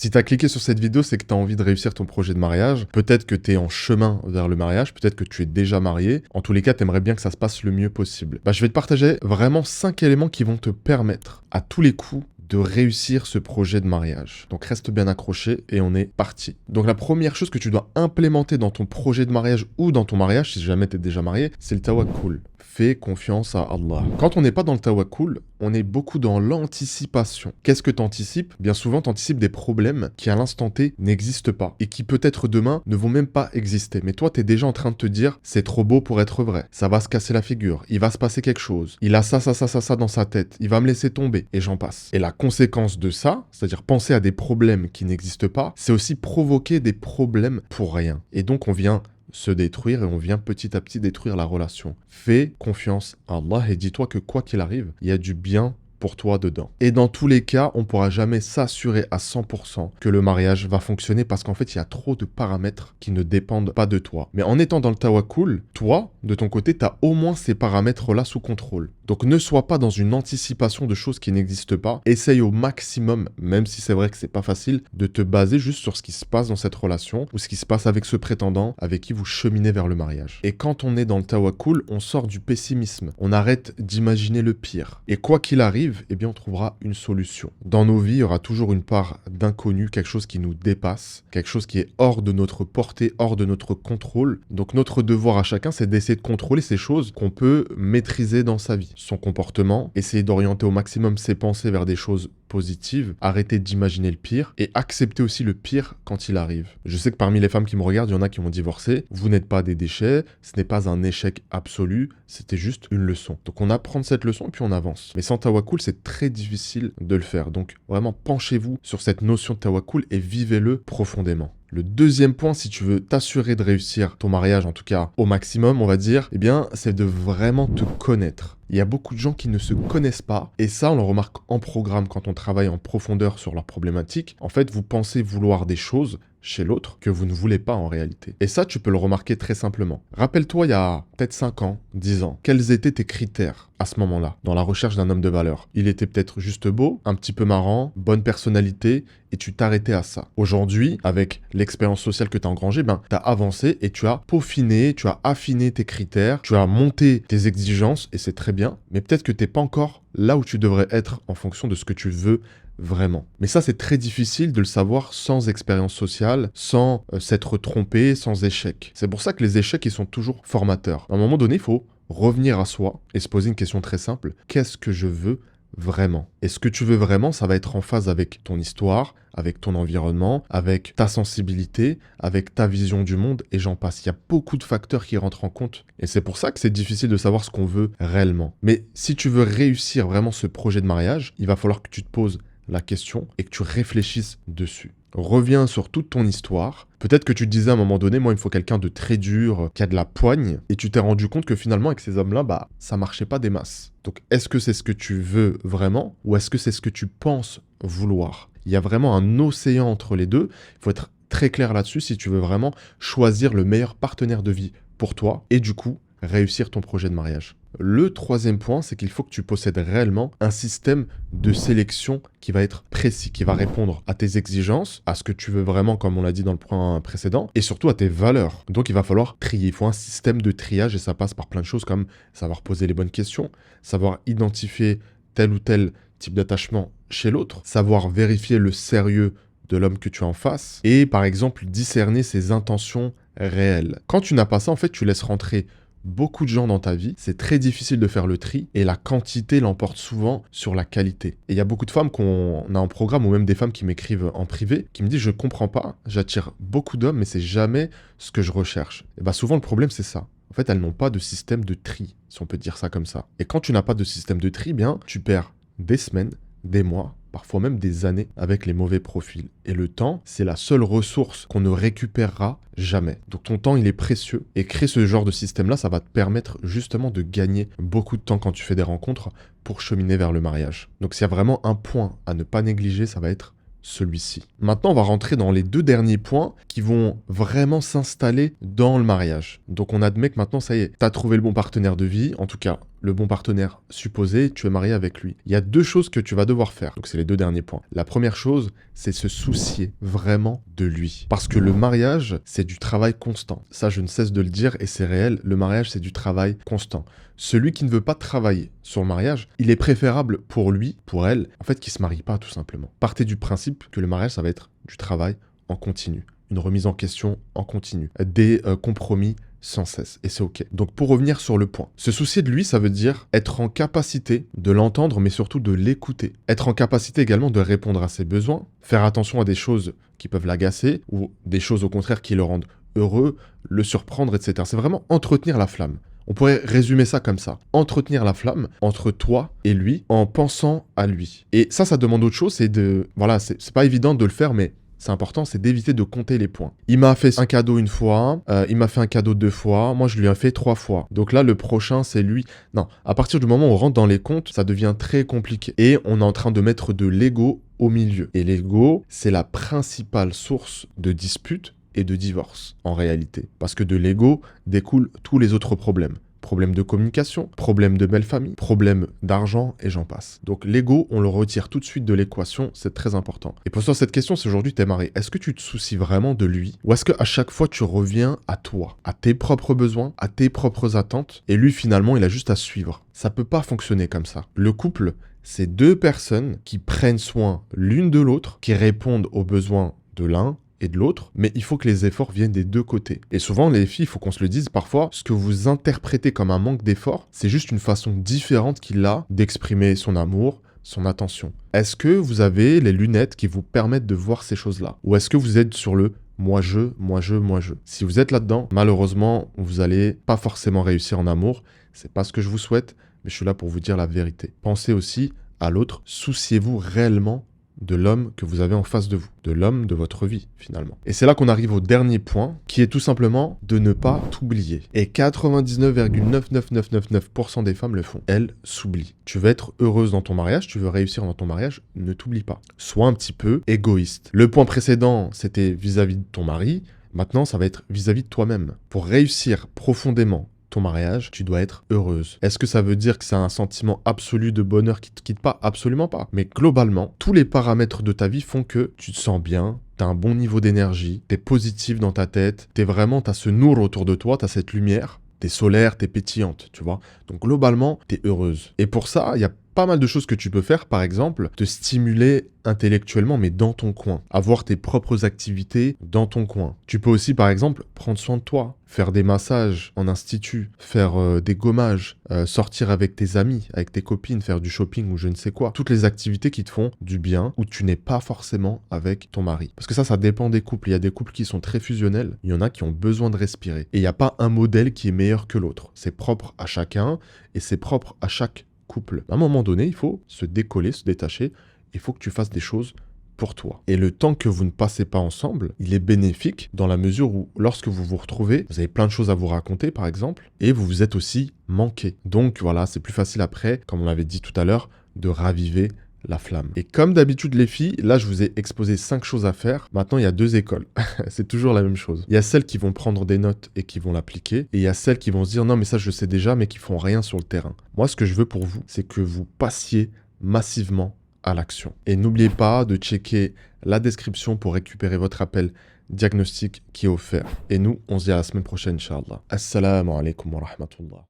Si tu as cliqué sur cette vidéo, c'est que tu as envie de réussir ton projet de mariage. Peut-être que tu es en chemin vers le mariage, peut-être que tu es déjà marié. En tous les cas, tu aimerais bien que ça se passe le mieux possible. Je vais te partager vraiment 5 éléments qui vont te permettre à tous les coups de réussir ce projet de mariage. Donc reste bien accroché et on est parti. Donc la première chose que tu dois implémenter dans ton projet de mariage ou dans ton mariage, si jamais tu es déjà marié, c'est le tawakkul. Fais confiance à Allah. Quand on n'est pas dans le tawakkul, on est beaucoup dans l'anticipation. Qu'est-ce que tu anticipes? Bien souvent, tu anticipes des problèmes qui à l'instant T n'existent pas et qui peut-être demain ne vont même pas exister. Mais toi, tu es déjà en train de te dire, c'est trop beau pour être vrai. Ça va se casser la figure. Il va se passer quelque chose. Il a ça dans sa tête. Il va me laisser tomber. Et j'en passe. Et la conséquence de ça, c'est-à-dire penser à des problèmes qui n'existent pas, c'est aussi provoquer des problèmes pour rien. Et donc, on vient se détruire et on vient petit à petit détruire la relation. Fais confiance à Allah et dis-toi que quoi qu'il arrive, il y a du bien pour toi dedans. Et dans tous les cas, on ne pourra jamais s'assurer à 100% que le mariage va fonctionner parce qu'en fait, il y a trop de paramètres qui ne dépendent pas de toi. Mais en étant dans le tawakkul, toi, de ton côté, tu as au moins ces paramètres-là sous contrôle. Donc ne sois pas dans une anticipation de choses qui n'existent pas. Essaye au maximum, même si c'est vrai que c'est pas facile, de te baser juste sur ce qui se passe dans cette relation ou ce qui se passe avec ce prétendant avec qui vous cheminez vers le mariage. Et quand on est dans le tawakkul, on sort du pessimisme. On arrête d'imaginer le pire. Et quoi qu'il arrive, eh bien on trouvera une solution. Dans nos vies, il y aura toujours une part d'inconnu, quelque chose qui nous dépasse, quelque chose qui est hors de notre portée, hors de notre contrôle. Donc notre devoir à chacun, c'est d'essayer de contrôler ces choses qu'on peut maîtriser dans sa vie. Son comportement, essayer d'orienter au maximum ses pensées vers des choses positives, arrêter d'imaginer le pire et accepter aussi le pire quand il arrive. Je sais que parmi les femmes qui me regardent, il y en a qui m'ont divorcé. Vous n'êtes pas des déchets, ce n'est pas un échec absolu, c'était juste une leçon. Donc on apprend de cette leçon et puis on avance. Mais sans tawakkul, c'est très difficile de le faire. Donc vraiment, penchez-vous sur cette notion de tawakkul et vivez-le profondément. Le deuxième point, si tu veux t'assurer de réussir ton mariage, en tout cas au maximum, on va dire, eh bien, c'est de vraiment te connaître. Il y a beaucoup de gens qui ne se connaissent pas, et ça, on le remarque en programme quand on travaille en profondeur sur leur problématique. En fait, vous pensez vouloir des choses chez l'autre que vous ne voulez pas en réalité. Et ça, tu peux le remarquer très simplement. Rappelle-toi, il y a peut-être 5 ans, 10 ans, quels étaient tes critères à ce moment-là, dans la recherche d'un homme de valeur? Il était peut-être juste beau, un petit peu marrant, bonne personnalité, et tu t'arrêtais à ça. Aujourd'hui, avec l'expérience sociale que tu as engrangée, tu as avancé et tu as peaufiné, tu as affiné tes critères, tu as monté tes exigences, et c'est très bien, mais peut-être que tu n'es pas encore là où tu devrais être en fonction de ce que tu veux vraiment. Mais ça, c'est très difficile de le savoir sans expérience sociale, sans s'être trompé, sans échec. C'est pour ça que les échecs, ils sont toujours formateurs. À un moment donné, il faut revenir à soi et se poser une question très simple. Qu'est-ce que je veux vraiment? Et ce que tu veux vraiment, ça va être en phase avec ton histoire, avec ton environnement, avec ta sensibilité, avec ta vision du monde, et j'en passe. Il y a beaucoup de facteurs qui rentrent en compte. Et c'est pour ça que c'est difficile de savoir ce qu'on veut réellement. Mais si tu veux réussir vraiment ce projet de mariage, il va falloir que tu te poses la question et que tu réfléchisses dessus. Reviens sur toute ton histoire. Peut-être que tu te disais à un moment donné, moi, il me faut quelqu'un de très dur, qui a de la poigne, et tu t'es rendu compte que finalement, avec ces hommes-là, ça marchait pas des masses. Donc, est-ce que c'est ce que tu veux vraiment, ou est-ce que c'est ce que tu penses vouloir? Il y a vraiment un océan entre les deux. Il faut être très clair là-dessus si tu veux vraiment choisir le meilleur partenaire de vie pour toi, et du coup, réussir ton projet de mariage. Le troisième point, c'est qu'il faut que tu possèdes réellement un système de sélection qui va être précis, qui va répondre à tes exigences, à ce que tu veux vraiment, comme on l'a dit dans le point précédent, et surtout à tes valeurs. Donc il va falloir trier. Il faut un système de triage et ça passe par plein de choses comme savoir poser les bonnes questions, savoir identifier tel ou tel type d'attachement chez l'autre, savoir vérifier le sérieux de l'homme que tu as en face et par exemple discerner ses intentions réelles. Quand tu n'as pas ça, en fait, tu laisses rentrer beaucoup de gens dans ta vie, c'est très difficile de faire le tri et la quantité l'emporte souvent sur la qualité. Et il y a beaucoup de femmes qu'on a en programme ou même des femmes qui m'écrivent en privé qui me disent je comprends pas, j'attire beaucoup d'hommes mais c'est jamais ce que je recherche. Et souvent le problème c'est ça. En fait, elles n'ont pas de système de tri, si on peut dire ça comme ça. Et quand tu n'as pas de système de tri, bien, tu perds des semaines, des mois, parfois même des années avec les mauvais profils. Et le temps, c'est la seule ressource qu'on ne récupérera jamais. Donc ton temps, il est précieux. Et créer ce genre de système-là, ça va te permettre justement de gagner beaucoup de temps quand tu fais des rencontres pour cheminer vers le mariage. Donc s'il y a vraiment un point à ne pas négliger, ça va être celui-ci. Maintenant, on va rentrer dans les 2 derniers points qui vont vraiment s'installer dans le mariage. Donc on admet que maintenant, ça y est, tu as trouvé le bon partenaire de vie, en tout cas le bon partenaire supposé, tu es marié avec lui. Il y a deux choses que tu vas devoir faire. Donc c'est les deux derniers points. La première chose, c'est se soucier vraiment de lui. Parce que le mariage, c'est du travail constant. Ça, je ne cesse de le dire et c'est réel. Le mariage, c'est du travail constant. Celui qui ne veut pas travailler sur le mariage, il est préférable pour lui, pour elle, en fait, qu'il ne se marie pas tout simplement. Partez du principe que le mariage, ça va être du travail en continu. Une remise en question en continu. Des compromis sans cesse. Et c'est ok. Donc pour revenir sur le point, se soucier de lui, ça veut dire être en capacité de l'entendre, mais surtout de l'écouter. Être en capacité également de répondre à ses besoins, faire attention à des choses qui peuvent l'agacer, ou des choses au contraire qui le rendent heureux, le surprendre, etc. C'est vraiment entretenir la flamme. On pourrait résumer ça comme ça. Entretenir la flamme entre toi et lui en pensant à lui. Et ça demande autre chose, c'est de... Voilà, c'est pas évident de le faire, mais c'est important, c'est d'éviter de compter les points. Il m'a fait un cadeau une fois, il m'a fait un cadeau 2 fois, moi je lui ai fait 3 fois. Donc là, le prochain, c'est lui. Non, à partir du moment où on rentre dans les comptes, ça devient très compliqué. Et on est en train de mettre de l'ego au milieu. Et l'ego, c'est la principale source de disputes et de divorce, en réalité. Parce que de l'ego découlent tous les autres problèmes. Problème de communication, problème de belle famille, problème d'argent et j'en passe. Donc l'ego, on le retire tout de suite de l'équation, c'est très important. Et pose-toi cette question, si aujourd'hui t'es marié, est-ce que tu te soucies vraiment de lui? Ou est-ce qu'à chaque fois tu reviens à toi, à tes propres besoins, à tes propres attentes, et lui finalement il a juste à suivre? Ça peut pas fonctionner comme ça. Le couple, c'est deux personnes qui prennent soin l'une de l'autre, qui répondent aux besoins de l'un et de l'autre, mais il faut que les efforts viennent des deux côtés. Et souvent, les filles, il faut qu'on se le dise, parfois, ce que vous interprétez comme un manque d'effort, c'est juste une façon différente qu'il a d'exprimer son amour, son attention. Est-ce que vous avez les lunettes qui vous permettent de voir ces choses-là? Ou est-ce que vous êtes sur le moi je, moi je, moi je? Si vous êtes là-dedans, malheureusement, vous allez pas forcément réussir en amour. C'est pas ce que je vous souhaite, mais je suis là pour vous dire la vérité. Pensez aussi à l'autre. Souciez-vous réellement de l'homme que vous avez en face de vous, de l'homme de votre vie, finalement. Et c'est là qu'on arrive au dernier point, qui est tout simplement de ne pas t'oublier. Et 99,99999% des femmes le font. Elles s'oublient. Tu veux être heureuse dans ton mariage, tu veux réussir dans ton mariage, ne t'oublie pas. Sois un petit peu égoïste. Le point précédent, c'était vis-à-vis de ton mari. Maintenant, ça va être vis-à-vis de toi-même. Pour réussir profondément ton mariage, tu dois être heureuse. Est-ce que ça veut dire que c'est un sentiment absolu de bonheur qui te quitte pas? Absolument pas. Mais globalement, tous les paramètres de ta vie font que tu te sens bien, t'as un bon niveau d'énergie, t'es positif dans ta tête, t'as ce nour autour de toi, t'as cette lumière, t'es solaire, t'es pétillante, tu vois. Donc globalement, t'es heureuse. Et pour ça, il y a pas mal de choses que tu peux faire, par exemple, te stimuler intellectuellement, mais dans ton coin. Avoir tes propres activités dans ton coin. Tu peux aussi, par exemple, prendre soin de toi, faire des massages en institut, faire des gommages, sortir avec tes amis, avec tes copines, faire du shopping ou je ne sais quoi. Toutes les activités qui te font du bien, où tu n'es pas forcément avec ton mari. Parce que ça dépend des couples. Il y a des couples qui sont très fusionnels, il y en a qui ont besoin de respirer. Et il n'y a pas un modèle qui est meilleur que l'autre. C'est propre à chacun et c'est propre à chaque couple. À un moment donné, il faut se décoller, se détacher. Il faut que tu fasses des choses pour toi. Et le temps que vous ne passez pas ensemble, il est bénéfique dans la mesure où, lorsque vous vous retrouvez, vous avez plein de choses à vous raconter, par exemple, et vous vous êtes aussi manqué. Donc voilà, c'est plus facile après, comme on l'avait dit tout à l'heure, de raviver la flamme. Et comme d'habitude les filles, là je vous ai exposé 5 choses à faire. Maintenant il y a 2 écoles. C'est toujours la même chose. Il y a celles qui vont prendre des notes et qui vont l'appliquer. Et il y a celles qui vont se dire non mais ça je sais déjà mais qui font rien sur le terrain. Moi ce que je veux pour vous, c'est que vous passiez massivement à l'action. Et n'oubliez pas de checker la description pour récupérer votre appel diagnostic qui est offert. Et nous, on se dit à la semaine prochaine, Inch'Allah. Assalamu alaikum wa rahmatullah.